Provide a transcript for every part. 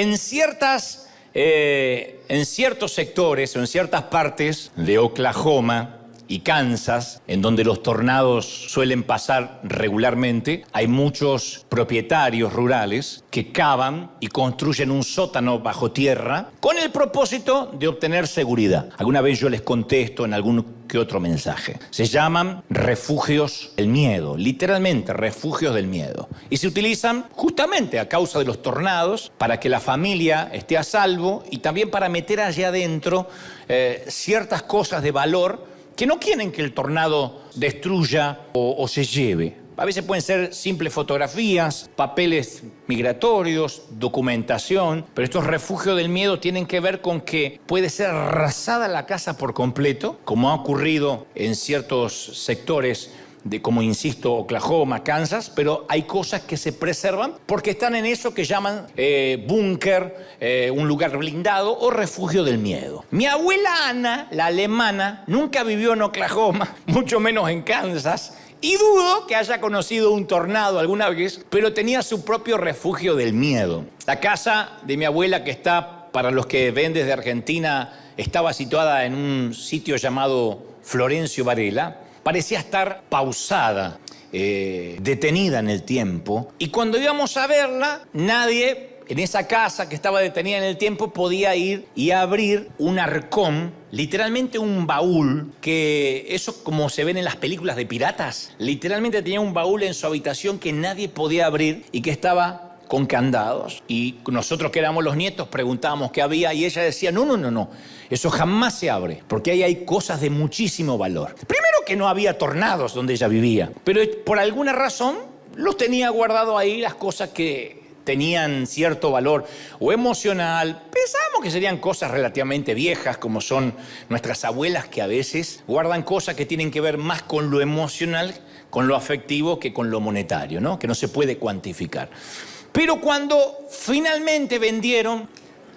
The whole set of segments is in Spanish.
en ciertos sectores o en ciertas partes de Oklahoma y Kansas, en donde los tornados suelen pasar regularmente, hay muchos propietarios rurales que cavan y construyen un sótano bajo tierra con el propósito de obtener seguridad. Alguna vez yo les contesto en algún que otro mensaje. Se llaman refugios del miedo, literalmente refugios del miedo. Y se utilizan justamente a causa de los tornados para que la familia esté a salvo y también para meter allá adentro ciertas cosas de valor que no quieren que el tornado destruya o se lleve. A veces pueden ser simples fotografías, papeles migratorios, documentación, pero estos refugios del miedo tienen que ver con que puede ser arrasada la casa por completo, como ha ocurrido en ciertos sectores de, como insisto, Oklahoma, Kansas, pero hay cosas que se preservan porque están en eso que llaman búnker, un lugar blindado o refugio del miedo. Mi abuela Ana, la alemana, nunca vivió en Oklahoma, mucho menos en Kansas, y dudo que haya conocido un tornado alguna vez, pero tenía su propio refugio del miedo. La casa de mi abuela, que está, para los que ven desde Argentina, estaba situada en un sitio llamado Florencio Varela, parecía estar pausada, detenida en el tiempo. Y cuando íbamos a verla, nadie en esa casa que estaba detenida en el tiempo podía ir y abrir un arcón, literalmente un baúl, que eso como se ven en las películas de piratas, literalmente tenía un baúl en su habitación que nadie podía abrir y que estaba con candados. Y nosotros que éramos los nietos preguntábamos qué había y ella decía, no, eso jamás se abre, porque ahí hay cosas de muchísimo valor. Primero que no había tornados donde ella vivía, pero por alguna razón los tenía guardado ahí las cosas que tenían cierto valor o emocional. Pensábamos que serían cosas relativamente viejas, como son nuestras abuelas, que a veces guardan cosas que tienen que ver más con lo emocional, con lo afectivo, que con lo monetario, ¿no? Que no se puede cuantificar. Pero cuando finalmente vendieron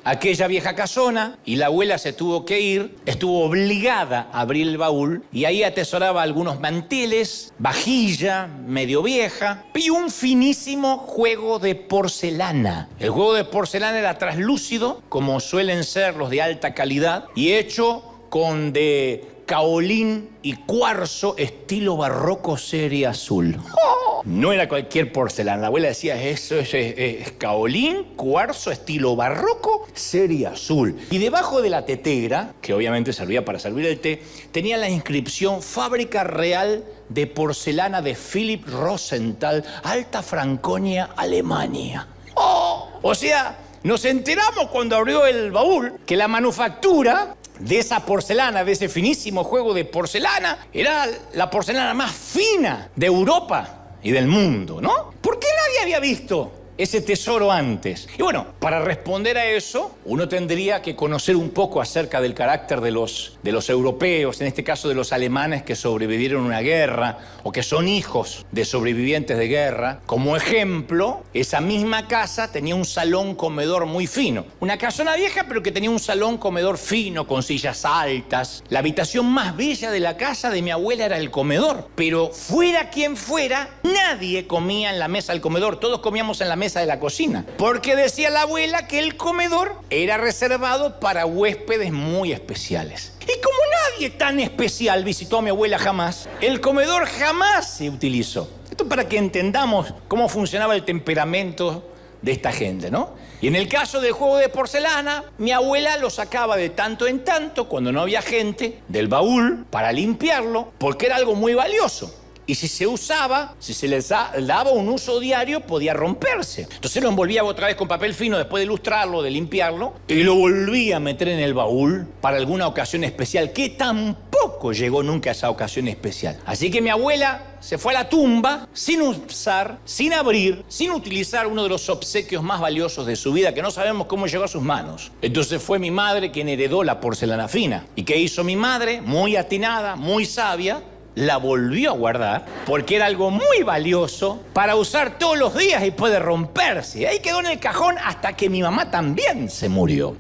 aquella vieja casona y la abuela se tuvo que ir, estuvo obligada a abrir el baúl y ahí atesoraba algunos manteles, vajilla medio vieja y un finísimo juego de porcelana. El juego de porcelana era traslúcido, como suelen ser los de alta calidad, y hecho con de caolín y cuarzo estilo barroco serie azul. ¡Oh! No era cualquier porcelana. La abuela decía, eso es caolín, cuarzo estilo barroco serie azul. Y debajo de la tetera, que obviamente servía para servir el té, tenía la inscripción Fábrica Real de Porcelana de Philip Rosenthal, Alta Franconia, Alemania. ¡Oh! O sea, nos enteramos cuando abrió el baúl que la manufactura de esa porcelana, de ese finísimo juego de porcelana, era la porcelana más fina de Europa y del mundo, ¿no? ¿Por qué nadie había visto ese tesoro antes? Y bueno, para responder a eso, uno tendría que conocer un poco acerca del carácter de los europeos, en este caso de los alemanes que sobrevivieron a una guerra o que son hijos de sobrevivientes de guerra. Como ejemplo, esa misma casa tenía un salón comedor muy fino. Una casona vieja, pero que tenía un salón comedor fino, con sillas altas. La habitación más bella de la casa de mi abuela era el comedor. Pero fuera quien fuera, nadie comía en la mesa del comedor. Todos comíamos en la mesa de la cocina, porque decía la abuela que el comedor era reservado para huéspedes muy especiales. Y como nadie tan especial visitó a mi abuela jamás, el comedor jamás se utilizó. Esto para que entendamos cómo funcionaba el temperamento de esta gente, ¿no? Y en el caso del juego de porcelana, mi abuela lo sacaba de tanto en tanto, cuando no había gente, del baúl para limpiarlo, porque era algo muy valioso. Y si se usaba, si se les daba un uso diario, podía romperse. Entonces lo envolvía otra vez con papel fino después de ilustrarlo, de limpiarlo, y lo volvía a meter en el baúl para alguna ocasión especial, que tampoco llegó nunca a esa ocasión especial. Así que mi abuela se fue a la tumba sin usar, sin abrir, sin utilizar uno de los obsequios más valiosos de su vida, que no sabemos cómo llegó a sus manos. Entonces fue mi madre quien heredó la porcelana fina. ¿Y qué hizo mi madre? Muy atinada, muy sabia, la volvió a guardar porque era algo muy valioso para usar todos los días y puede romperse. Ahí quedó en el cajón hasta que mi mamá también se murió.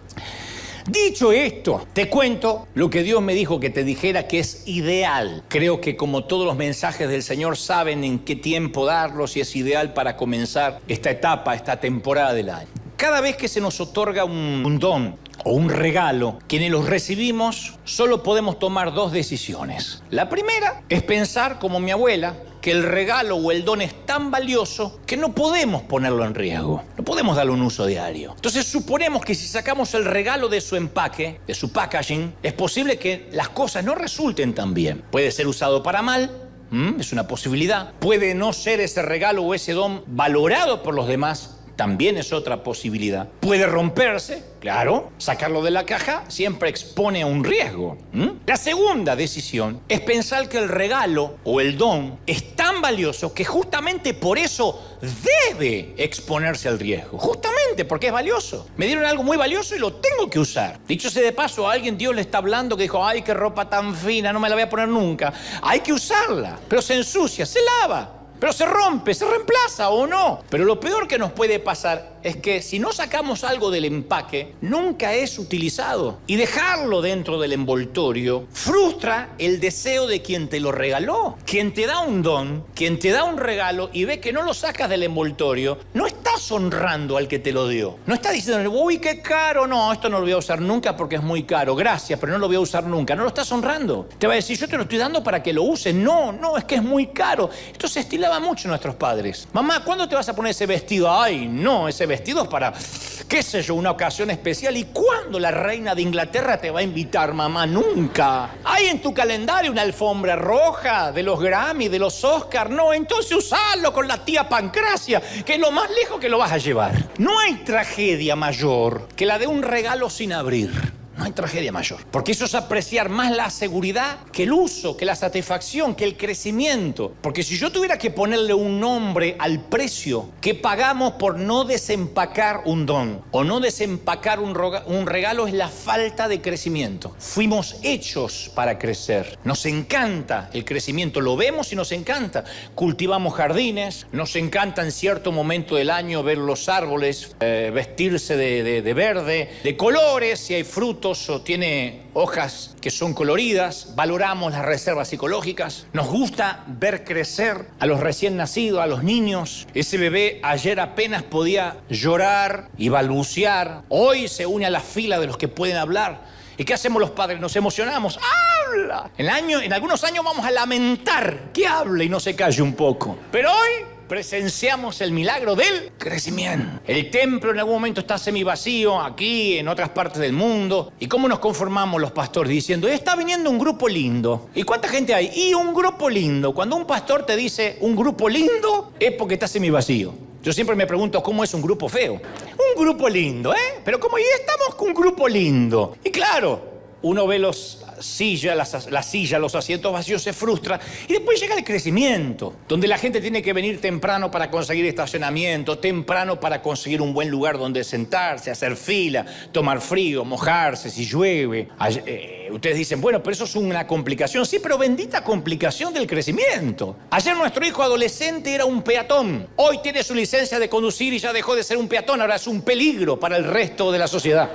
Dicho esto, te cuento lo que Dios me dijo que te dijera, que es ideal. Creo que como todos los mensajes del Señor saben en qué tiempo darlos y es ideal para comenzar esta etapa, esta temporada del año. Cada vez que se nos otorga un don o un regalo, quienes los recibimos solo podemos tomar dos decisiones. La primera es pensar, como mi abuela, que el regalo o el don es tan valioso que no podemos ponerlo en riesgo, no podemos darle un uso diario. Entonces suponemos que si sacamos el regalo de su empaque, de su packaging, es posible que las cosas no resulten tan bien. Puede ser usado para mal, es una posibilidad. Puede no ser ese regalo o ese don valorado por los demás, también es otra posibilidad. Puede romperse, claro. Sacarlo de la caja siempre expone a un riesgo. La segunda decisión es pensar que el regalo o el don es tan valioso que justamente por eso debe exponerse al riesgo. Justamente porque es valioso. Me dieron algo muy valioso y lo tengo que usar. Dicho sea de paso, a alguien Dios le está hablando que dijo, ay, qué ropa tan fina, no me la voy a poner nunca. Hay que usarla, pero se ensucia, se lava. Pero se rompe, se reemplaza o no. Pero lo peor que nos puede pasar es que si no sacamos algo del empaque, nunca es utilizado. Y dejarlo dentro del envoltorio frustra el deseo de quien te lo regaló. Quien te da un don, quien te da un regalo y ve que no lo sacas del envoltorio, no estás honrando al que te lo dio. No estás diciendo, uy, qué caro, no, esto no lo voy a usar nunca porque es muy caro. Gracias, pero no lo voy a usar nunca. No lo estás honrando. Te va a decir, yo te lo estoy dando para que lo uses. No, es que es muy caro. Esto se estilaba mucho nuestros padres. Mamá, ¿cuándo te vas a poner ese vestido? Ay, no, ese vestido es para, qué sé yo, una ocasión especial. ¿Y cuándo la reina de Inglaterra te va a invitar, mamá? Nunca. ¿Hay en tu calendario una alfombra roja de los Grammy, de los Oscar? No, entonces usalo con la tía Pancracia, que es lo más lejos que lo vas a llevar. No hay tragedia mayor que la de un regalo sin abrir. No hay tragedia mayor, porque eso es apreciar más la seguridad que el uso, que la satisfacción, que el crecimiento. Porque si yo tuviera que ponerle un nombre al precio que pagamos por no desempacar un don o no desempacar un regalo, es la falta de crecimiento. Fuimos hechos para crecer. Nos encanta el crecimiento, lo vemos y nos encanta. Cultivamos jardines, nos encanta en cierto momento del año ver los árboles vestirse de verde, de colores, si hay frutos o tiene hojas que son coloridas, valoramos las reservas psicológicas, nos gusta ver crecer a los recién nacidos, a los niños. Ese bebé ayer apenas podía llorar y balbucear, hoy se une a la fila de los que pueden hablar. ¿Y qué hacemos los padres? Nos emocionamos. ¡Habla! En algunos años vamos a lamentar que hable y no se calle un poco. Pero hoy presenciamos el milagro del crecimiento. El templo en algún momento está semivacío, aquí, en otras partes del mundo. ¿Y cómo nos conformamos los pastores? Diciendo, está viniendo un grupo lindo. ¿Y cuánta gente hay? Y un grupo lindo. Cuando un pastor te dice un grupo lindo, es porque está semivacío. Yo siempre me pregunto cómo es un grupo feo. Un grupo lindo, ¿eh? Pero como ya estamos con un grupo lindo. Y claro, uno ve la silla, los asientos vacíos, se frustra. Y después llega el crecimiento, donde la gente tiene que venir temprano para conseguir estacionamiento, temprano para conseguir un buen lugar donde sentarse, hacer fila, tomar frío, mojarse si llueve. Ustedes dicen, bueno, pero eso es una complicación. Sí, pero bendita complicación del crecimiento. Ayer nuestro hijo adolescente era un peatón. Hoy tiene su licencia de conducir y ya dejó de ser un peatón. Ahora es un peligro para el resto de la sociedad.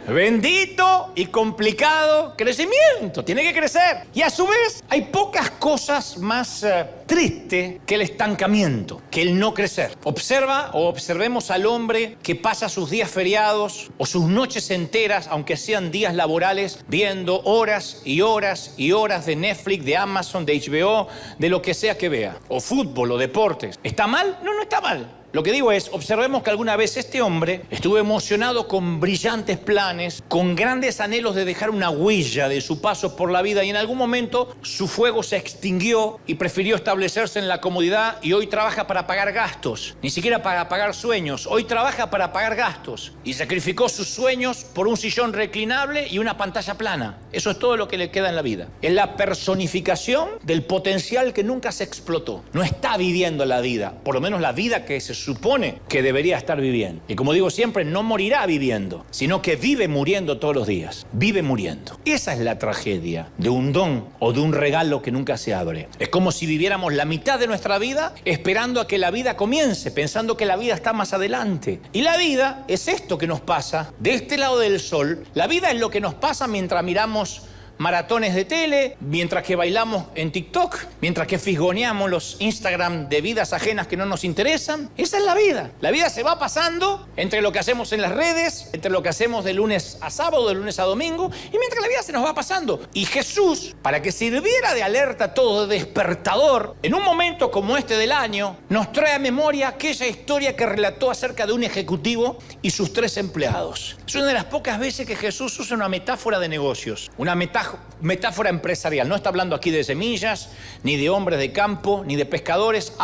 Bendito y complicado crecimiento. Tiene que crecer. Y a su vez hay pocas cosas más tristes que el estancamiento, que el no crecer. Observemos al hombre que pasa sus días feriados o sus noches enteras, aunque sean días laborales, viendo horas y horas y horas de Netflix, de Amazon, de HBO, de lo que sea que vea. O fútbol o deportes. ¿Está mal? No, no está mal. Lo que digo es, observemos que alguna vez este hombre estuvo emocionado con brillantes planes, con grandes anhelos de dejar una huella de su paso por la vida y en algún momento su fuego se extinguió y prefirió establecerse en la comodidad y hoy trabaja para pagar gastos, ni siquiera para pagar sueños, hoy trabaja para pagar gastos y sacrificó sus sueños por un sillón reclinable y una pantalla plana. Eso es todo lo que le queda en la vida. Es la personificación del potencial que nunca se explotó. No está viviendo la vida, por lo menos la vida que se supone que debería estar viviendo. Y como digo siempre, no morirá viviendo, sino que vive muriendo todos los días. Vive muriendo. Esa es la tragedia de un don o de un regalo que nunca se abre. Es como si viviéramos la mitad de nuestra vida esperando a que la vida comience, pensando que la vida está más adelante. Y la vida es esto que nos pasa de este lado del sol. La vida es lo que nos pasa mientras miramos maratones de tele, mientras que bailamos en TikTok, mientras que fisgoneamos los Instagram de vidas ajenas que no nos interesan. Esa es la vida. La vida se va pasando entre lo que hacemos en las redes, entre lo que hacemos de lunes a sábado, de lunes a domingo, y mientras la vida se nos va pasando. Y Jesús, para que sirviera de alerta todo, de despertador, en un momento como este del año, nos trae a memoria aquella historia que relató acerca de un ejecutivo y sus 3 empleados. Es una de las pocas veces que Jesús usa una metáfora de negocios, una metáfora empresarial. No está hablando aquí de semillas, ni de hombres de campo, ni de pescadores.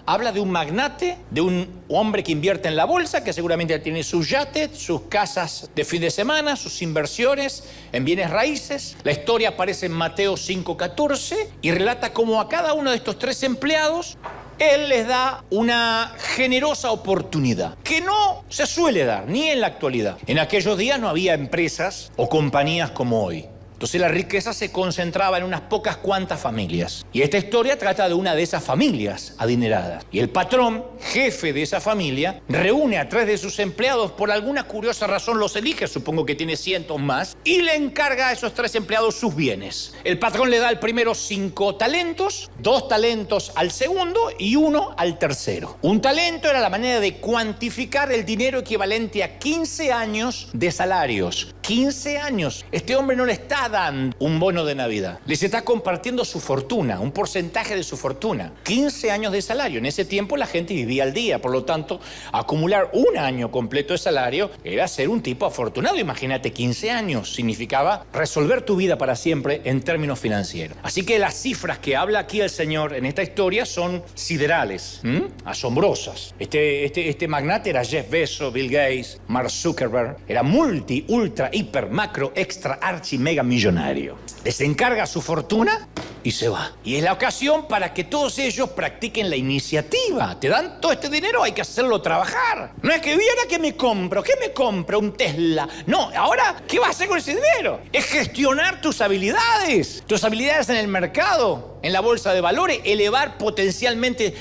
Habla de un magnate, de un hombre que invierte en la bolsa, que seguramente tiene sus yates, sus casas de fin de semana, sus inversiones en bienes raíces. La historia aparece en Mateo 5:14 y relata cómo a cada uno de estos 3 empleados Él les da una generosa oportunidad que no se suele dar ni en la actualidad. En aquellos días no había empresas o compañías como hoy. Entonces la riqueza se concentraba en unas pocas cuantas familias. Y esta historia trata de una de esas familias adineradas. Y el patrón, jefe de esa familia, reúne a 3 de sus empleados. Por alguna curiosa razón los elige, supongo que tiene cientos más, y le encarga a esos 3 empleados sus bienes. El patrón le da al primero 5 talentos, 2 talentos al segundo y 1 al tercero. Un talento era la manera de cuantificar el dinero equivalente a 15 años de salarios. 15 años. Este hombre no le está dando un bono de Navidad. Les está compartiendo su fortuna, un porcentaje de su fortuna. 15 años de salario. En ese tiempo la gente vivía al día. Por lo tanto, acumular un año completo de salario era ser un tipo afortunado. Imagínate, 15 años significaba resolver tu vida para siempre en términos financieros. Así que las cifras que habla aquí el Señor en esta historia son siderales, asombrosas. Este magnate era Jeff Bezos, Bill Gates, Mark Zuckerberg. Era multi, ultra, hiper, macro, extra, archi, mega millonario. Les encarga su fortuna y se va. Y es la ocasión para que todos ellos practiquen la iniciativa. Te dan todo este dinero, hay que hacerlo trabajar. No es que viera que me compro, ¿qué me compro? Un Tesla. No, ahora, ¿qué vas a hacer con ese dinero? Es gestionar tus habilidades en el mercado, en la bolsa de valores, elevar potencialmente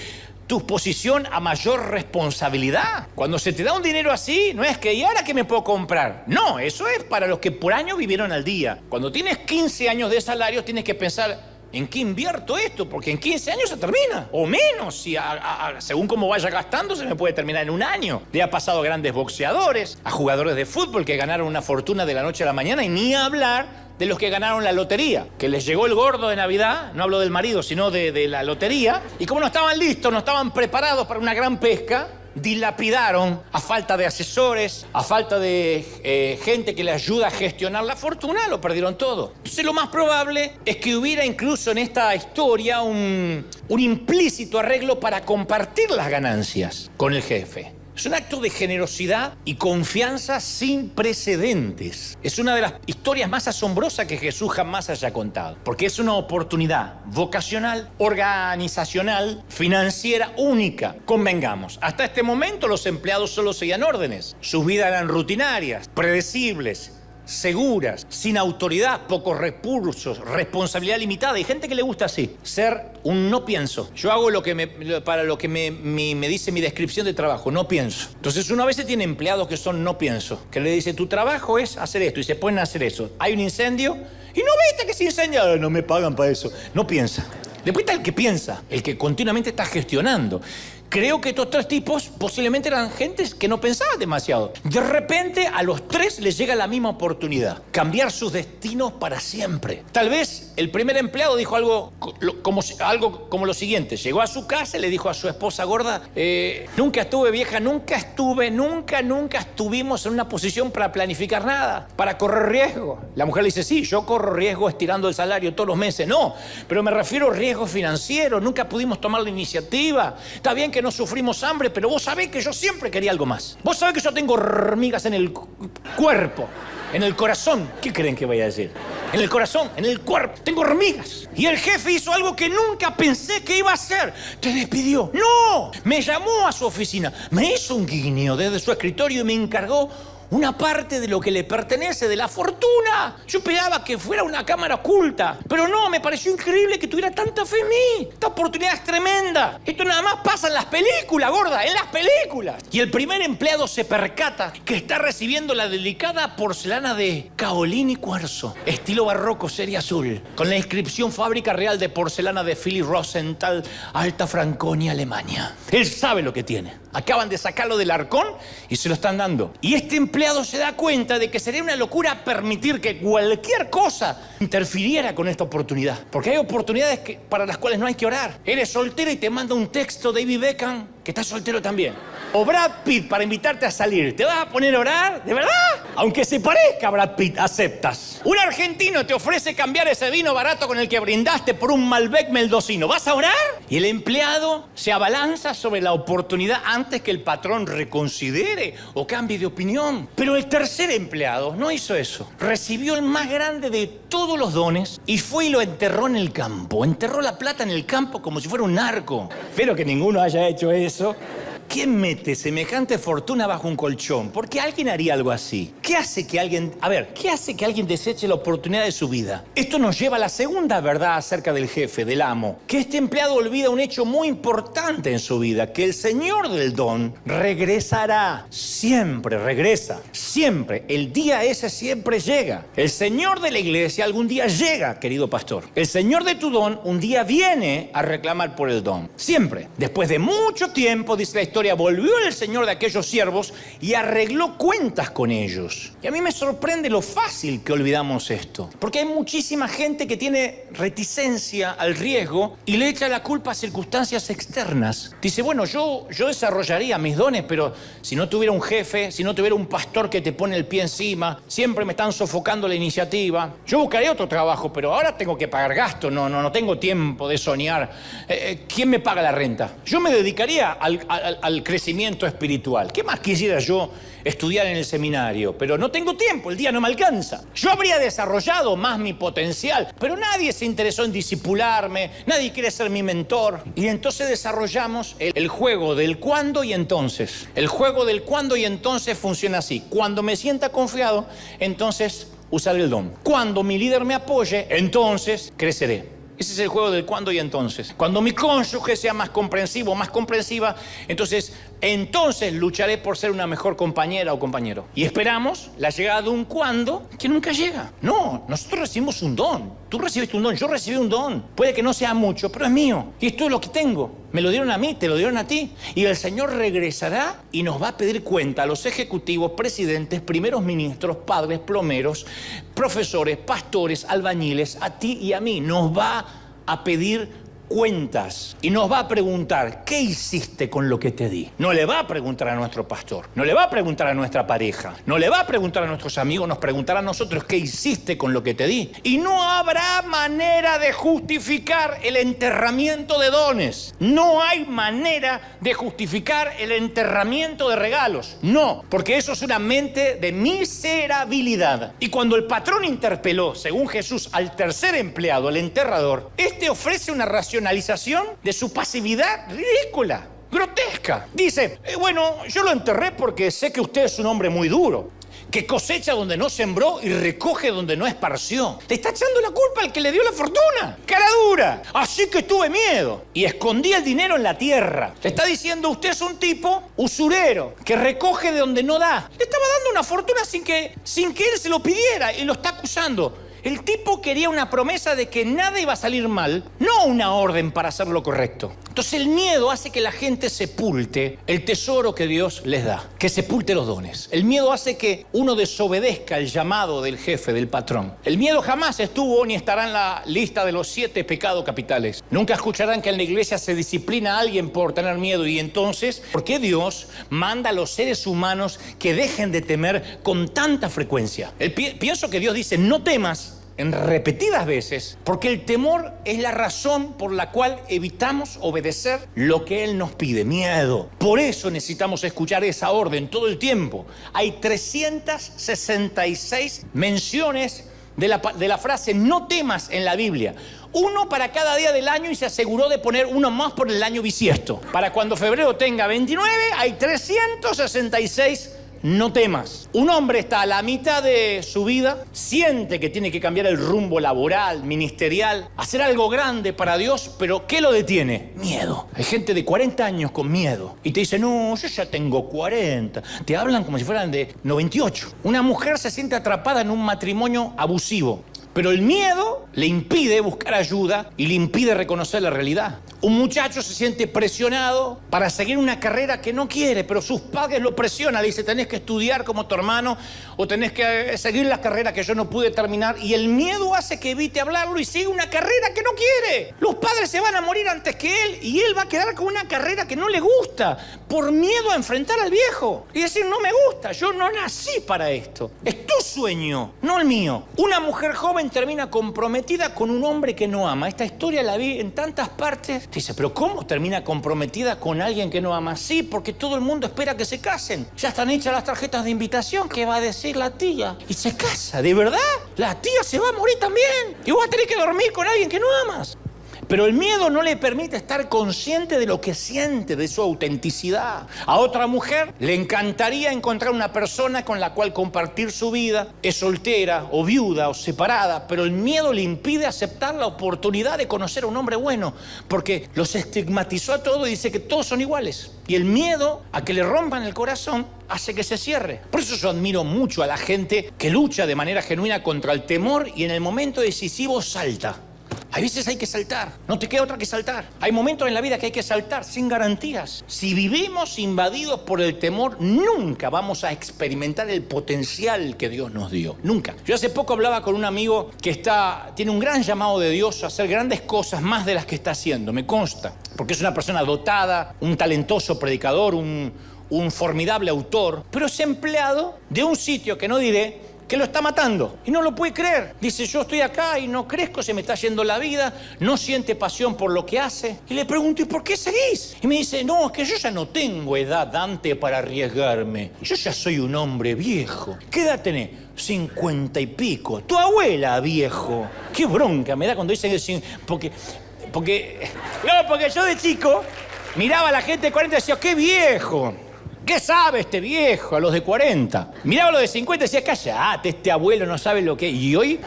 tu posición a mayor responsabilidad. Cuando se te da un dinero así, no es que ¿y ahora qué me puedo comprar? No, eso es para los que por año vivieron al día. Cuando tienes 15 años de salario, tienes que pensar, ¿en qué invierto esto? Porque en 15 años se termina, o menos. Si según cómo vaya gastando, se me puede terminar en un año. Le ha pasado a grandes boxeadores, a jugadores de fútbol que ganaron una fortuna de la noche a la mañana, y ni hablar de los que ganaron la lotería, que les llegó el gordo de Navidad, no hablo del marido, sino de la lotería, y como no estaban listos, no estaban preparados para una gran pesca, dilapidaron a falta de asesores, a falta de gente que les ayuda a gestionar la fortuna, lo perdieron todo. Entonces lo más probable es que hubiera incluso en esta historia un implícito arreglo para compartir las ganancias con el jefe. Es un acto de generosidad y confianza sin precedentes. Es una de las historias más asombrosas que Jesús jamás haya contado, porque es una oportunidad vocacional, organizacional, financiera única. Convengamos, hasta este momento los empleados solo seguían órdenes. Sus vidas eran rutinarias, predecibles, seguras, sin autoridad, pocos recursos, responsabilidad limitada. Hay gente que le gusta así, ser un no pienso. Yo hago para lo que me dice mi descripción de trabajo, no pienso. Entonces uno a veces tiene empleados que son no pienso, que le dice tu trabajo es hacer esto y se ponen a hacer eso. Hay un incendio y no viste que se incendia, no me pagan para eso. No piensa. Después está el que piensa, el que continuamente está gestionando. Creo que estos 3 tipos posiblemente eran gentes que no pensaban demasiado. De repente a los 3 les llega la misma oportunidad. Cambiar sus destinos para siempre. Tal vez el primer empleado dijo algo como lo siguiente. Llegó a su casa y le dijo a su esposa gorda, nunca estuve vieja, nunca estuvimos en una posición para planificar nada, para correr riesgo. La mujer le dice, sí, yo corro riesgo estirando el salario todos los meses. No, pero me refiero a riesgo financiero. Nunca pudimos tomar la iniciativa. Está bien que no sufrimos hambre, pero vos sabés que yo siempre quería algo más. Vos sabés que yo tengo hormigas en el cuerpo, en el corazón. ¿Qué creen que vaya a decir? En el corazón, en el cuerpo, tengo hormigas. Y el jefe hizo algo que nunca pensé que iba a hacer. Te despidió. ¡No! Me llamó a su oficina, me hizo un guiño desde su escritorio y me encargó una parte de lo que le pertenece, de la fortuna. Yo esperaba que fuera una cámara oculta, pero no, me pareció increíble que tuviera tanta fe en mí. Esta oportunidad es tremenda. Esto nada más pasa en las películas, gorda, en las películas. Y el primer empleado se percata que está recibiendo la delicada porcelana de caolín y cuarzo, estilo barroco, serie azul, con la inscripción Fábrica Real de Porcelana de Philip Rosenthal, Alta Franconia, Alemania. Él sabe lo que tiene. Acaban de sacarlo del arcón y se lo están dando. Y este empleado se da cuenta de que sería una locura permitir que cualquier cosa interfiriera con esta oportunidad. Porque hay oportunidades para las cuales no hay que orar. Eres soltero y te manda un texto David Beckham, que está soltero también. O Brad Pitt para invitarte a salir. ¿Te vas a poner a orar? ¿De verdad? Aunque se parezca a Brad Pitt, aceptas. Un argentino te ofrece cambiar ese vino barato con el que brindaste por un Malbec mendocino. ¿Vas a orar? Y el empleado se abalanza sobre la oportunidad antes que el patrón reconsidere o cambie de opinión. Pero el tercer empleado no hizo eso. Recibió el más grande de todos los dones y fue y lo enterró en el campo. Enterró la plata en el campo como si fuera un narco. Espero que ninguno haya hecho eso. ¿Quién mete semejante fortuna bajo un colchón? ¿Por qué alguien haría algo así? ¿Qué hace que alguien deseche la oportunidad de su vida? Esto nos lleva a la segunda verdad acerca del jefe, del amo. Que este empleado olvida un hecho muy importante en su vida, que el Señor del don regresará. Siempre regresa. Siempre. El día ese siempre llega. El Señor de la iglesia algún día llega, querido pastor. El Señor de tu don un día viene a reclamar por el don. Siempre. Después de mucho tiempo, dice la historia, volvió el Señor de aquellos siervos y arregló cuentas con ellos. Y a mí me sorprende lo fácil que olvidamos esto. Porque hay muchísima gente que tiene reticencia al riesgo y le echa la culpa a circunstancias externas. Dice, bueno, yo desarrollaría mis dones, pero si no tuviera un jefe, si no tuviera un pastor que te pone el pie encima, siempre me están sofocando la iniciativa. Yo buscaría otro trabajo, pero ahora tengo que pagar gastos, no tengo tiempo de soñar. ¿Quién me paga la renta? Yo me dedicaría al crecimiento espiritual. ¿Qué más quisiera yo estudiar en el seminario? Pero no tengo tiempo, el día no me alcanza. Yo habría desarrollado más mi potencial, pero nadie se interesó en discipularme, nadie quiere ser mi mentor. Y entonces desarrollamos el juego del cuándo y entonces. El juego del cuándo y entonces funciona así. Cuando me sienta confiado, entonces usaré el don. Cuando mi líder me apoye, entonces creceré. Ese es el juego del cuándo y entonces. Cuando mi cónyuge sea más comprensivo, más comprensiva, entonces lucharé por ser una mejor compañera o compañero. Y esperamos la llegada de un cuándo que nunca llega. No, nosotros recibimos un don. Tú recibiste un don, yo recibí un don. Puede que no sea mucho, pero es mío. Y esto es lo que tengo. Me lo dieron a mí, te lo dieron a ti. Y el Señor regresará y nos va a pedir cuenta a los ejecutivos, presidentes, primeros ministros, padres, plomeros, profesores, pastores, albañiles, a ti y a mí. Nos va a pedir cuentas y nos va a preguntar, ¿qué hiciste con lo que te di? No le va a preguntar a nuestro pastor, no le va a preguntar a nuestra pareja, no le va a preguntar a nuestros amigos, nos preguntará a nosotros, ¿qué hiciste con lo que te di? Y no habrá manera de justificar el enterramiento de dones. No hay manera de justificar el enterramiento de regalos. No, porque eso es una mente de miserabilidad. Y cuando el patrón interpeló, según Jesús, al tercer empleado, el enterrador, este ofrece una racionalización de su pasividad ridícula, grotesca. Dice, bueno, yo lo enterré porque sé que usted es un hombre muy duro, que cosecha donde no sembró y recoge donde no esparció. Te está echando la culpa al que le dio la fortuna. Cara dura. Así que tuve miedo y escondí el dinero en la tierra. Le está diciendo, usted es un tipo usurero que recoge de donde no da. Le estaba dando una fortuna sin que él se lo pidiera y lo está acusando. El tipo quería una promesa de que nada iba a salir mal, no una orden para hacer lo correcto. Entonces el miedo hace que la gente sepulte el tesoro que Dios les da, que sepulte los dones. El miedo hace que uno desobedezca el llamado del jefe, del patrón. El miedo jamás estuvo ni estará en la lista de los 7 pecados capitales. Nunca escucharán que en la iglesia se disciplina a alguien por tener miedo. Y entonces, ¿por qué Dios manda a los seres humanos que dejen de temer con tanta frecuencia? Pienso que Dios dice, no temas, en repetidas veces, porque el temor es la razón por la cual evitamos obedecer lo que Él nos pide, miedo. Por eso necesitamos escuchar esa orden todo el tiempo. Hay 366 menciones de la frase no temas en la Biblia. Uno para cada día del año y se aseguró de poner uno más por el año bisiesto. Para cuando febrero tenga 29, hay 366 no temas. Un hombre está a la mitad de su vida, siente que tiene que cambiar el rumbo laboral, ministerial, hacer algo grande para Dios, pero ¿qué lo detiene? Miedo. Hay gente de 40 años con miedo y te dice, no, yo ya tengo 40. Te hablan como si fueran de 98. Una mujer se siente atrapada en un matrimonio abusivo, pero el miedo le impide buscar ayuda y le impide reconocer la realidad. Un muchacho se siente presionado para seguir una carrera que no quiere, pero sus padres lo presionan. Le dice, tenés que estudiar como tu hermano o tenés que seguir la carrera que yo no pude terminar. Y el miedo hace que evite hablarlo y siga una carrera que no quiere. Los padres se van a morir antes que él y él va a quedar con una carrera que no le gusta por miedo a enfrentar al viejo. Y decir, no me gusta, yo no nací para esto. Es tu sueño, no el mío. Una mujer joven termina comprometida con un hombre que no ama. Esta historia la vi en tantas partes. Dice, pero ¿cómo termina comprometida con alguien que no ama? Sí, porque todo el mundo espera que se casen. Ya están hechas las tarjetas de invitación. ¿Qué va a decir la tía? Y se casa, ¿de verdad? La tía se va a morir también. Y vos vas a tener que dormir con alguien que no amas. Pero el miedo no le permite estar consciente de lo que siente, de su autenticidad. A otra mujer le encantaría encontrar una persona con la cual compartir su vida. Es soltera o viuda o separada, pero el miedo le impide aceptar la oportunidad de conocer a un hombre bueno, porque los estigmatizó a todos y dice que todos son iguales. Y el miedo a que le rompan el corazón hace que se cierre. Por eso yo admiro mucho a la gente que lucha de manera genuina contra el temor y en el momento decisivo salta. Hay veces hay que saltar, no te queda otra que saltar. Hay momentos en la vida que hay que saltar sin garantías. Si vivimos invadidos por el temor, nunca vamos a experimentar el potencial que Dios nos dio. Nunca. Yo hace poco hablaba con un amigo que tiene un gran llamado de Dios a hacer grandes cosas más de las que está haciendo, me consta. Porque es una persona dotada, un talentoso predicador, un formidable autor, pero es empleado de un sitio que no diré, que lo está matando y no lo puede creer. Dice, yo estoy acá y no crezco, se me está yendo la vida, no siente pasión por lo que hace. Y le pregunto, ¿y por qué seguís? Y me dice, no, es que yo ya no tengo edad, Dante, para arriesgarme. Yo ya soy un hombre viejo. ¿Qué edad tenés? 50 y pico. Tu abuela, viejo. Qué bronca me da cuando dicen eso. Porque yo de chico miraba a la gente de 40 y decía, ¡qué viejo! ¿Qué sabe este viejo a los de 40? Miraba a los de 50 y decía, cállate, este abuelo no sabe lo que es. Y hoy,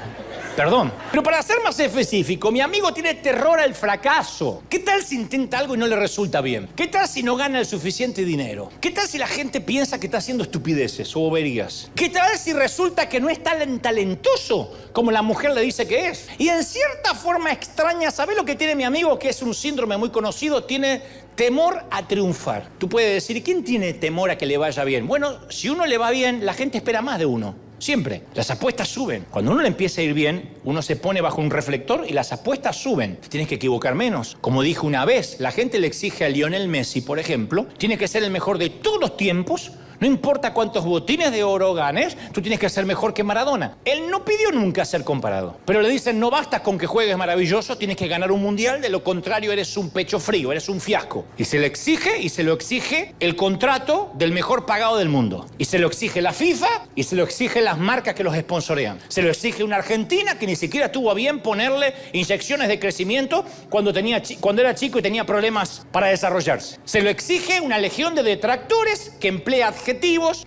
perdón. Pero para ser más específico, mi amigo tiene terror al fracaso. ¿Qué tal si intenta algo y no le resulta bien? ¿Qué tal si no gana el suficiente dinero? ¿Qué tal si la gente piensa que está haciendo estupideces o boberías? ¿Qué tal si resulta que no es tan talentoso como la mujer le dice que es? Y en cierta forma extraña, ¿sabés lo que tiene mi amigo? Que es un síndrome muy conocido, tiene temor a triunfar. Tú puedes decir, ¿quién tiene temor a que le vaya bien? Bueno, si uno le va bien, la gente espera más de uno. Siempre. Las apuestas suben. Cuando uno le empieza a ir bien, uno se pone bajo un reflector y las apuestas suben. Tienes que equivocar menos. Como dijo una vez, la gente le exige a Lionel Messi, por ejemplo, tiene que ser el mejor de todos los tiempos. No importa cuántos botines de oro ganes, tú tienes que ser mejor que Maradona. Él no pidió nunca ser comparado. Pero le dicen, no basta con que juegues maravilloso, tienes que ganar un mundial, de lo contrario eres un pecho frío, eres un fiasco. Y se le exige, y se lo exige el contrato del mejor pagado del mundo. Y se lo exige la FIFA, y se lo exige las marcas que los sponsorean. Se lo exige una Argentina que ni siquiera tuvo a bien ponerle inyecciones de crecimiento cuando era chico y tenía problemas para desarrollarse. Se lo exige una legión de detractores que emplea adjetivos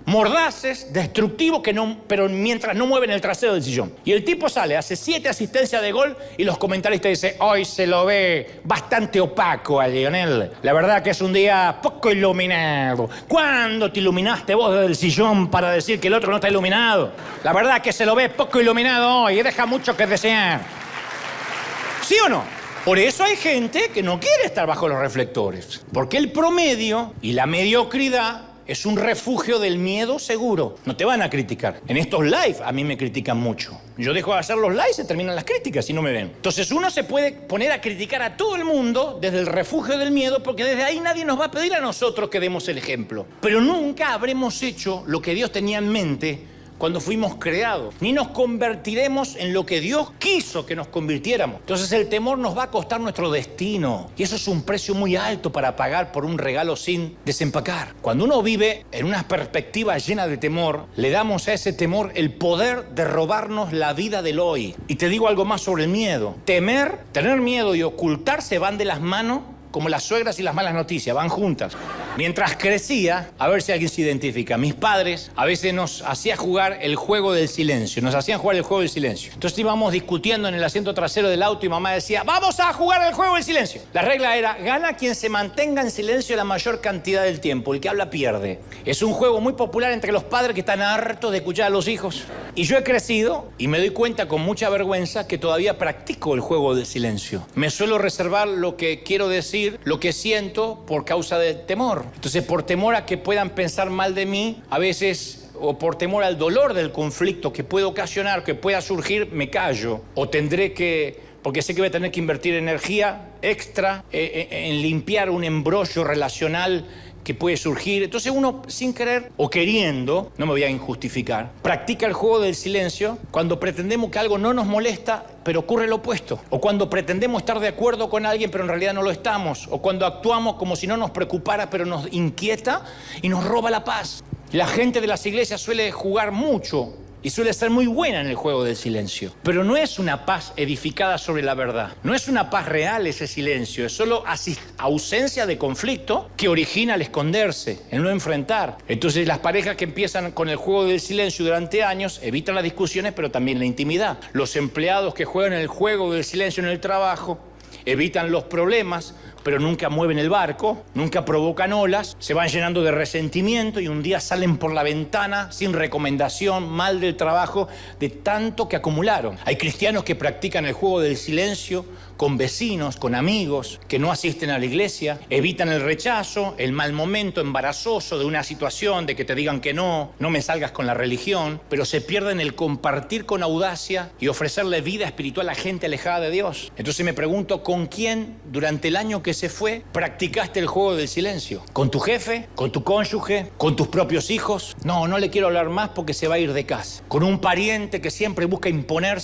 mordaces, destructivos, pero mientras no mueven el trasero del sillón. Y el tipo sale, hace 7 asistencias de gol y los comentaristas dicen, hoy se lo ve bastante opaco a Lionel. La verdad que es un día poco iluminado. ¿Cuándo te iluminaste vos desde el sillón para decir que el otro no está iluminado? La verdad que se lo ve poco iluminado hoy y deja mucho que desear. ¿Sí o no? Por eso hay gente que no quiere estar bajo los reflectores. Porque el promedio y la mediocridad es un refugio del miedo seguro. No te van a criticar. En estos live a mí me critican mucho. Yo dejo de hacer los live y se terminan las críticas y no me ven. Entonces uno se puede poner a criticar a todo el mundo desde el refugio del miedo porque desde ahí nadie nos va a pedir a nosotros que demos el ejemplo. Pero nunca habremos hecho lo que Dios tenía en mente cuando fuimos creados, ni nos convertiremos en lo que Dios quiso que nos convirtiéramos. Entonces el temor nos va a costar nuestro destino y eso es un precio muy alto para pagar por un regalo sin desempacar. Cuando uno vive en una perspectiva llena de temor, le damos a ese temor el poder de robarnos la vida del hoy. Y te digo algo más sobre el miedo. Tener miedo y ocultarse van de las manos como las suegras y las malas noticias, van juntas. Mientras crecía, a ver si alguien se identifica, mis padres a veces nos hacían jugar el juego del silencio. Entonces íbamos discutiendo en el asiento trasero del auto y mamá decía, vamos a jugar el juego del silencio. La regla era, gana quien se mantenga en silencio la mayor cantidad del tiempo. El que habla pierde. Es un juego muy popular entre los padres que están hartos de escuchar a los hijos. Y yo he crecido y me doy cuenta con mucha vergüenza que todavía practico el juego del silencio. Me suelo reservar lo que quiero decir, lo que siento por causa del temor. Entonces, por temor a que puedan pensar mal de mí, a veces, o por temor al dolor del conflicto que puede ocasionar, que pueda surgir, me callo. O tendré que, porque sé que voy a tener que invertir energía extra en limpiar un embrollo relacional que puede surgir. Entonces uno, sin querer o queriendo, no me voy a injustificar, practica el juego del silencio cuando pretendemos que algo no nos molesta, pero ocurre lo opuesto. O cuando pretendemos estar de acuerdo con alguien, pero en realidad no lo estamos. O cuando actuamos como si no nos preocupara, pero nos inquieta y nos roba la paz. La gente de las iglesias suele jugar mucho y suele ser muy buena en el juego del silencio. Pero no es una paz edificada sobre la verdad. No es una paz real ese silencio. Es solo ausencia de conflicto que origina el esconderse, el no enfrentar. Entonces las parejas que empiezan con el juego del silencio durante años evitan las discusiones, pero también la intimidad. Los empleados que juegan el juego del silencio en el trabajo evitan los problemas, pero nunca mueven el barco, nunca provocan olas, se van llenando de resentimiento y un día salen por la ventana sin recomendación, mal del trabajo, de tanto que acumularon. Hay cristianos que practican el juego del silencio con vecinos, con amigos, que no asisten a la iglesia, evitan el rechazo, el mal momento embarazoso de una situación, de que te digan que no me salgas con la religión, pero se pierden el compartir con audacia y ofrecerle vida espiritual a gente alejada de Dios. Entonces me pregunto, ¿con quién durante el año que se fue practicaste el juego del silencio? ¿Con tu jefe? ¿Con tu cónyuge? ¿Con tus propios hijos? No le quiero hablar más porque se va a ir de casa. ¿Con un pariente que siempre busca imponer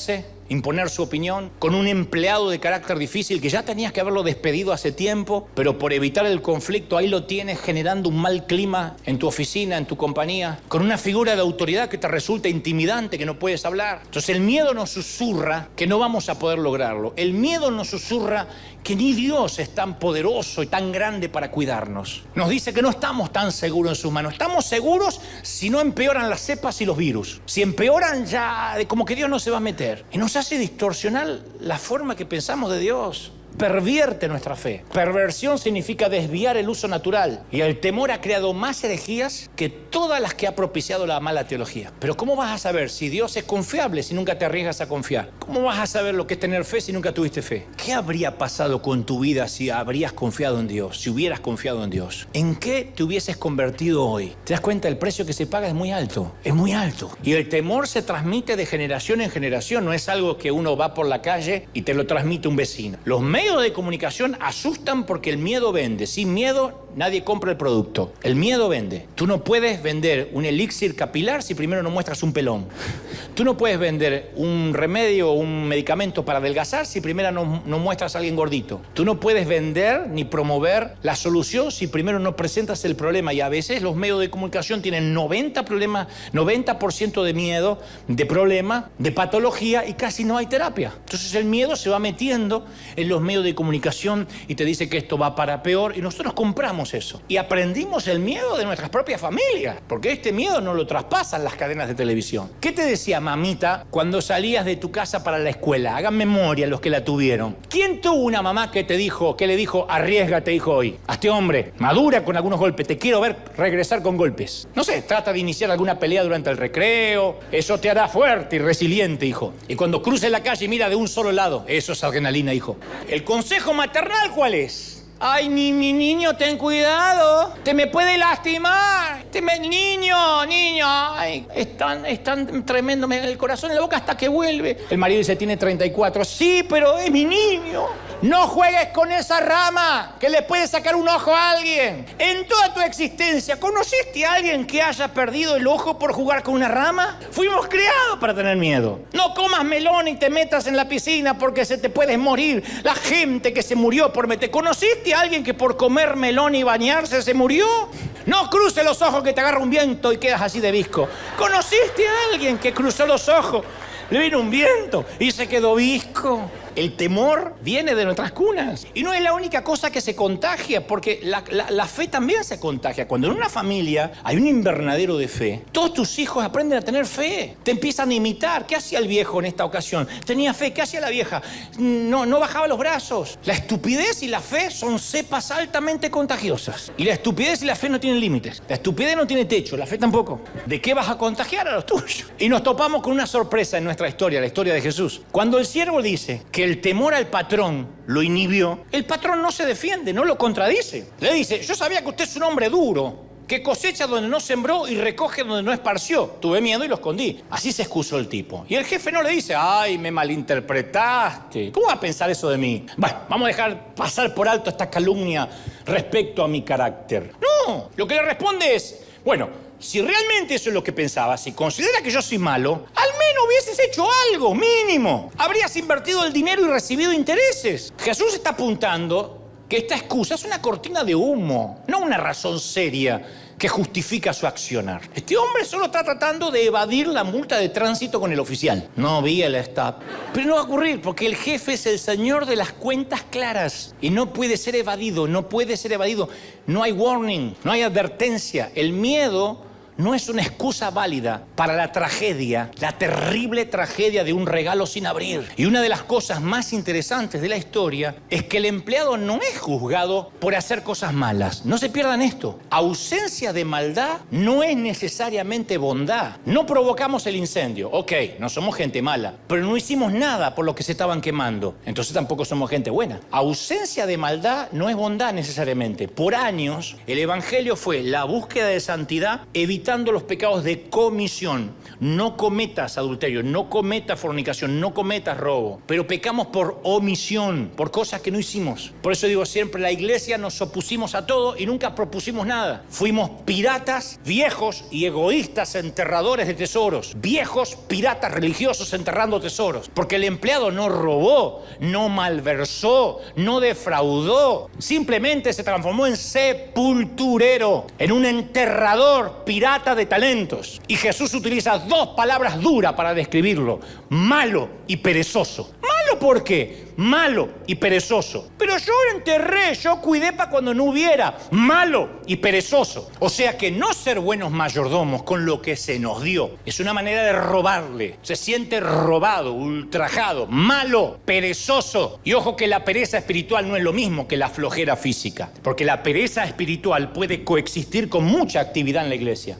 su opinión? ¿Con un empleado de carácter difícil que ya tenías que haberlo despedido hace tiempo, pero por evitar el conflicto ahí lo tienes generando un mal clima en tu oficina, en tu compañía? ¿Con una figura de autoridad que te resulta intimidante, que no puedes hablar? Entonces el miedo nos susurra que no vamos a poder lograrlo. El miedo nos susurra que ni Dios es tan poderoso y tan grande para cuidarnos. Nos dice que no estamos tan seguros en sus manos. Estamos seguros si no empeoran las cepas y los virus. Si empeoran ya, como que Dios no se va a meter. Y nos hace distorsionar la forma que pensamos de Dios. Pervierte nuestra fe. Perversión significa desviar el uso natural. Y el temor ha creado más herejías que todas las que ha propiciado la mala teología. Pero ¿cómo vas a saber si Dios es confiable si nunca te arriesgas a confiar? ¿Cómo vas a saber lo que es tener fe si nunca tuviste fe? ¿Qué habría pasado con tu vida si habrías confiado en Dios, si hubieras confiado en Dios? ¿En qué te hubieses convertido hoy? ¿Te das cuenta? El precio que se paga es muy alto. Es muy alto. Y el temor se transmite de generación en generación. No es algo que uno va por la calle y te lo transmite un vecino. Los medios de comunicación asustan porque el miedo vende. Sin miedo nadie compra el producto. El miedo vende. Tú no puedes vender un elixir capilar si primero no muestras un pelón. Tú no puedes vender un remedio o un medicamento para adelgazar si primero no muestras a alguien gordito. Tú no puedes vender ni promover la solución si primero no presentas el problema. Y a veces los medios de comunicación tienen 90% de miedo, de problema, de patología y casi no hay terapia. Entonces el miedo se va metiendo en los medios de comunicación y te dice que esto va para peor y nosotros compramos eso. Y aprendimos el miedo de nuestras propias familias, porque este miedo no lo traspasan las cadenas de televisión. ¿Qué te decía mamita cuando salías de tu casa para la escuela? Hagan memoria los que la tuvieron. ¿Quién tuvo una mamá que le dijo, arriesgate, hijo, hoy? Hazte hombre, madura con algunos golpes, te quiero ver regresar con golpes. No sé, trata de iniciar alguna pelea durante el recreo, eso te hará fuerte y resiliente, hijo. Y cuando cruces la calle, mira de un solo lado, eso es adrenalina, hijo. ¿El consejo maternal cuál es? Ay, mi niño, ten cuidado, te me puede lastimar. Niño, ay, es tan tremendo, me da el corazón en la boca hasta que vuelve. El marido dice, tiene 34. Sí, pero es mi niño. No juegues con esa rama, que le puede sacar un ojo a alguien. En toda tu existencia, ¿conociste a alguien que haya perdido el ojo por jugar con una rama? Fuimos creados para tener miedo. No comas melón y te metas en la piscina porque se te puede morir. La gente que se murió por meter... ¿Conociste a alguien que por comer melón y bañarse se murió? No cruces los ojos que te agarra un viento y quedas así de visco. ¿Conociste a alguien que cruzó los ojos? Le vino un viento y se quedó visco. El temor viene de nuestras cunas. Y no es la única cosa que se contagia, porque la fe también se contagia. Cuando en una familia hay un invernadero de fe, todos tus hijos aprenden a tener fe. Te empiezan a imitar. ¿Qué hacía el viejo en esta ocasión? Tenía fe. ¿Qué hacía la vieja? No bajaba los brazos. La estupidez y la fe son cepas altamente contagiosas. Y la estupidez y la fe no tienen límites. La estupidez no tiene techo, la fe tampoco. ¿De qué vas a contagiar a los tuyos? Y nos topamos con una sorpresa en nuestra historia, la historia de Jesús. Cuando el siervo dice que el temor al patrón lo inhibió, el patrón no se defiende, no lo contradice. Le dice, yo sabía que usted es un hombre duro, que cosecha donde no sembró y recoge donde no esparció. Tuve miedo y lo escondí. Así se excusó el tipo. Y el jefe no le dice, ay, me malinterpretaste. ¿Cómo va a pensar eso de mí? Bueno, vamos a dejar pasar por alto esta calumnia respecto a mi carácter. No, lo que le responde es, bueno, si realmente eso es lo que pensabas, si considera que yo soy malo, al menos hubieses hecho algo, mínimo. Habrías invertido el dinero y recibido intereses. Jesús está apuntando que esta excusa es una cortina de humo, no una razón seria que justifica su accionar. Este hombre solo está tratando de evadir la multa de tránsito con el oficial. No vi el stop. Pero no va a ocurrir porque el jefe es el señor de las cuentas claras y no puede ser evadido, no puede ser evadido. No hay warning, no hay advertencia. El miedo no es una excusa válida para la tragedia, la terrible tragedia de un regalo sin abrir. Y una de las cosas más interesantes de la historia es que el empleado no es juzgado por hacer cosas malas. No se pierdan esto. Ausencia de maldad no es necesariamente bondad. No provocamos el incendio. Ok, no somos gente mala, pero no hicimos nada por lo que se estaban quemando. Entonces tampoco somos gente buena. Ausencia de maldad no es bondad necesariamente. Por años, el evangelio fue la búsqueda de santidad, evitando los pecados de comisión. No cometas adulterio, no cometas fornicación, no cometas robo. Pero pecamos por omisión, por cosas que no hicimos. Por eso digo siempre, la iglesia nos opusimos a todo y nunca propusimos nada. Fuimos piratas, viejos y egoístas enterradores de tesoros. Viejos piratas religiosos enterrando tesoros. Porque el empleado no robó, no malversó, no defraudó. Simplemente se transformó en sepulturero, en un enterrador pirata de talentos. Y Jesús utiliza dos palabras duras para describirlo: malo y perezoso. ¿Malo por qué? Malo y perezoso. Pero yo enterré, yo cuidé para cuando no hubiera. Malo y perezoso. O sea que no ser buenos mayordomos con lo que se nos dio es una manera de robarle. Se siente robado, ultrajado. Malo, perezoso. Y ojo que la pereza espiritual no es lo mismo que la flojera física. Porque la pereza espiritual puede coexistir con mucha actividad en la iglesia.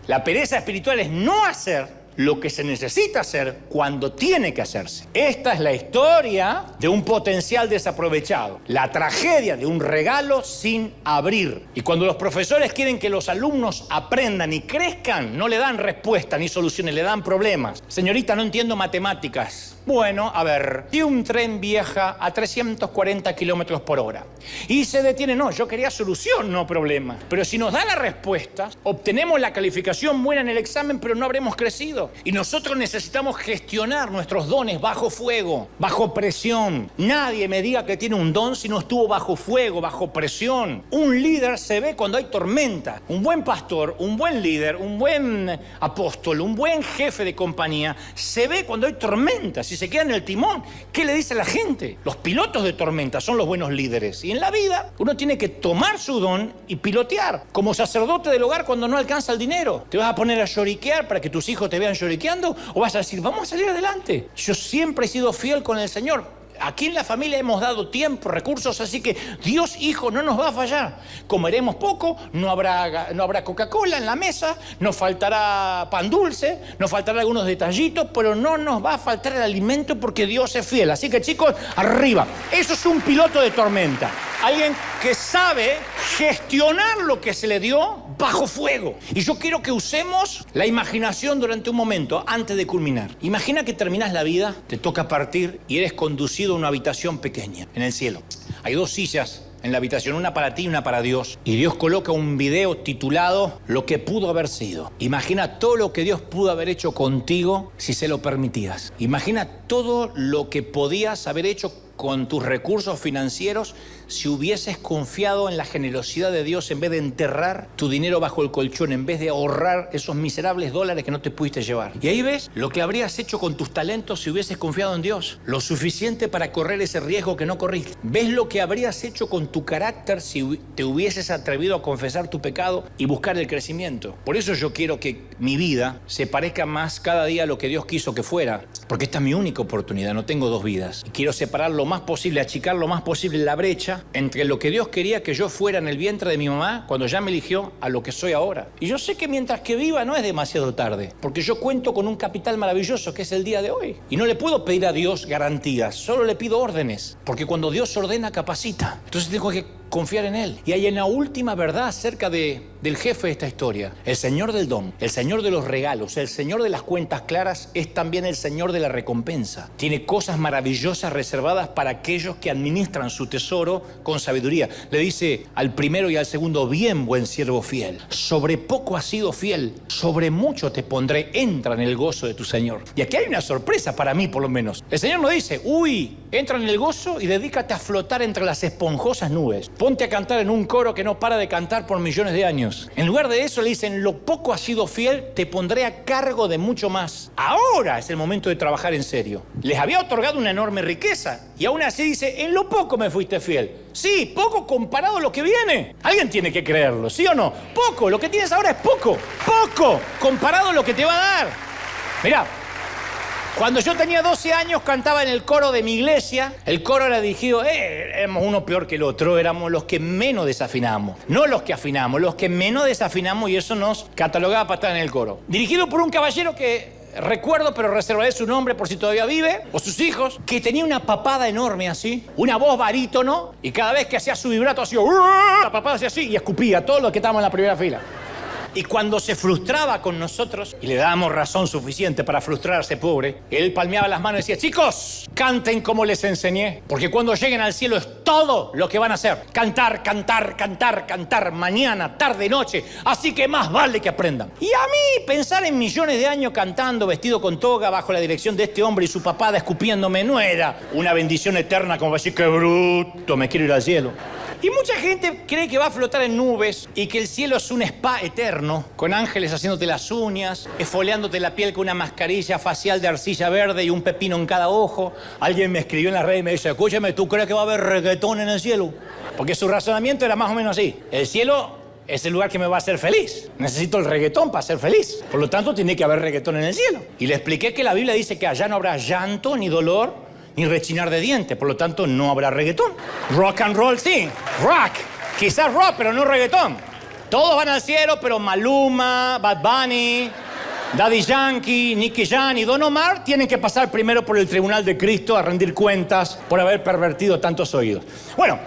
La pereza espiritual es no hacer lo que se necesita hacer cuando tiene que hacerse. Esta es la historia de un potencial desaprovechado. La tragedia de un regalo sin abrir. Y cuando los profesores quieren que los alumnos aprendan y crezcan, no le dan respuesta ni soluciones, le dan problemas. Señorita, no entiendo matemáticas. Bueno, a ver, si un tren viaja a 340 kilómetros por hora y se detiene, no, yo quería solución, no problema. Pero si nos da la respuesta, obtenemos la calificación buena en el examen, pero no habremos crecido. Y nosotros necesitamos gestionar nuestros dones bajo fuego, bajo presión. Nadie me diga que tiene un don si no estuvo bajo fuego, bajo presión. Un líder se ve cuando hay tormenta. Un buen pastor, un buen líder, un buen apóstol, un buen jefe de compañía se ve cuando hay tormenta. Si se queda en el timón, ¿qué le dice a la gente? Los pilotos de tormenta son los buenos líderes. Y en la vida uno tiene que tomar su don y pilotear. Como sacerdote del hogar cuando no alcanza el dinero. ¿Te vas a poner a lloriquear para que tus hijos te vean lloriqueando? ¿O vas a decir, vamos a salir adelante? Yo siempre he sido fiel con el Señor. Aquí en la familia hemos dado tiempo, recursos, así que Dios, hijo, no nos va a fallar. Comeremos poco, no habrá Coca-Cola en la mesa, nos faltará pan dulce, nos faltará algunos detallitos, pero no nos va a faltar el alimento porque Dios es fiel. Así que, chicos, arriba. Eso es un piloto de tormenta. Alguien que sabe gestionar lo que se le dio bajo fuego. Y yo quiero que usemos la imaginación durante un momento antes de culminar. Imagina que terminas la vida, te toca partir y eres conducido a una habitación pequeña en el cielo. Hay dos sillas en la habitación, una para ti y una para Dios. Y Dios coloca un video titulado Lo que pudo haber sido. Imagina todo lo que Dios pudo haber hecho contigo si se lo permitías. Imagina todo lo que podías haber hecho con tus recursos financieros si hubieses confiado en la generosidad de Dios en vez de enterrar tu dinero bajo el colchón, en vez de ahorrar esos miserables dólares que no te pudiste llevar? Y ahí ves lo que habrías hecho con tus talentos si hubieses confiado en Dios, lo suficiente para correr ese riesgo que no corriste. ¿Ves lo que habrías hecho con tu carácter si te hubieses atrevido a confesar tu pecado y buscar el crecimiento? Por eso yo quiero que mi vida se parezca más cada día a lo que Dios quiso que fuera, porque esta es mi única oportunidad, no tengo dos vidas. Y quiero separar lo más posible, achicar lo más posible la brecha entre lo que Dios quería que yo fuera en el vientre de mi mamá cuando ya me eligió a lo que soy ahora. Y yo sé que mientras que viva no es demasiado tarde, porque yo cuento con un capital maravilloso que es el día de hoy. Y no le puedo pedir a Dios garantías, solo le pido órdenes, porque cuando Dios ordena, capacita. Entonces tengo que confiar en Él. Y hay una última verdad acerca del jefe de esta historia. El Señor del don, el Señor de los regalos, el Señor de las cuentas claras es también el Señor de la recompensa. Tiene cosas maravillosas reservadas para aquellos que administran su tesoro con sabiduría. Le dice al primero y al segundo: bien, buen siervo fiel. Sobre poco has sido fiel, sobre mucho te pondré. Entra en el gozo de tu Señor. Y aquí hay una sorpresa para mí, por lo menos. El Señor no dice: uy, entra en el gozo y dedícate a flotar entre las esponjosas nubes. Ponte a cantar en un coro que no para de cantar por millones de años. En lugar de eso le dicen: lo poco has sido fiel, te pondré a cargo de mucho más. Ahora es el momento de trabajar en serio. Les había otorgado una enorme riqueza y aún así dice: en lo poco me fuiste fiel. Sí, poco comparado a lo que viene. Alguien tiene que creerlo, ¿sí o no? Poco, lo que tienes ahora es poco. Poco comparado a lo que te va a dar. Mirá, cuando yo tenía 12 años cantaba en el coro de mi iglesia. El coro era dirigido, éramos uno peor que el otro, éramos los que menos desafinamos. No los que afinamos, los que menos desafinamos, y eso nos catalogaba para estar en el coro. Dirigido por un caballero que recuerdo, pero reservaré su nombre por si todavía vive, o sus hijos, que tenía una papada enorme así, una voz barítono, y cada vez que hacía su vibrato hacía, la papada hacía así y escupía a todos los que estábamos en la primera fila. Y cuando se frustraba con nosotros, y le dábamos razón suficiente para frustrarse, pobre, él palmeaba las manos y decía: chicos, canten como les enseñé, porque cuando lleguen al cielo es todo lo que van a hacer. Cantar, cantar, cantar, cantar, mañana, tarde, noche. Así que más vale que aprendan. Y a mí, pensar en millones de años cantando, vestido con toga, bajo la dirección de este hombre y su papada escupiéndome, no era una bendición eterna como decir: qué bruto, me quiero ir al cielo. Y mucha gente cree que va a flotar en nubes y que el cielo es un spa eterno, con ángeles haciéndote las uñas, esfoliándote la piel con una mascarilla facial de arcilla verde y un pepino en cada ojo. Alguien me escribió en las redes y me dice: escúchame, ¿tú crees que va a haber reggaetón en el cielo? Porque su razonamiento era más o menos así: el cielo es el lugar que me va a hacer feliz. Necesito el reggaetón para ser feliz. Por lo tanto, tiene que haber reggaetón en el cielo. Y le expliqué que la Biblia dice que allá no habrá llanto, ni dolor, ni rechinar de dientes, por lo tanto no habrá reggaetón. Rock and roll sí, rock, quizás rock, pero no reggaetón. Todos van al cielo, pero Maluma, Bad Bunny, Daddy Yankee, Nicky Jam y Don Omar tienen que pasar primero por el tribunal de Cristo a rendir cuentas por haber pervertido tantos oídos. Bueno,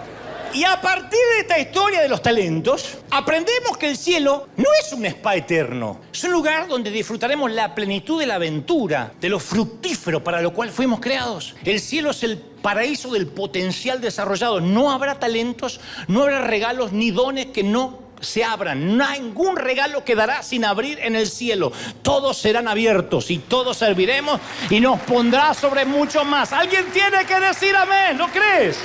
y a partir de esta historia de los talentos, aprendemos que el cielo no es un spa eterno. Es un lugar donde disfrutaremos la plenitud de la aventura, de lo fructífero para lo cual fuimos creados. El cielo es el paraíso del potencial desarrollado. No habrá talentos, no habrá regalos ni dones que no se abran. Ningún regalo quedará sin abrir en el cielo. Todos serán abiertos y todos serviremos y nos pondrá sobre mucho más. Alguien tiene que decir amén, ¿no crees?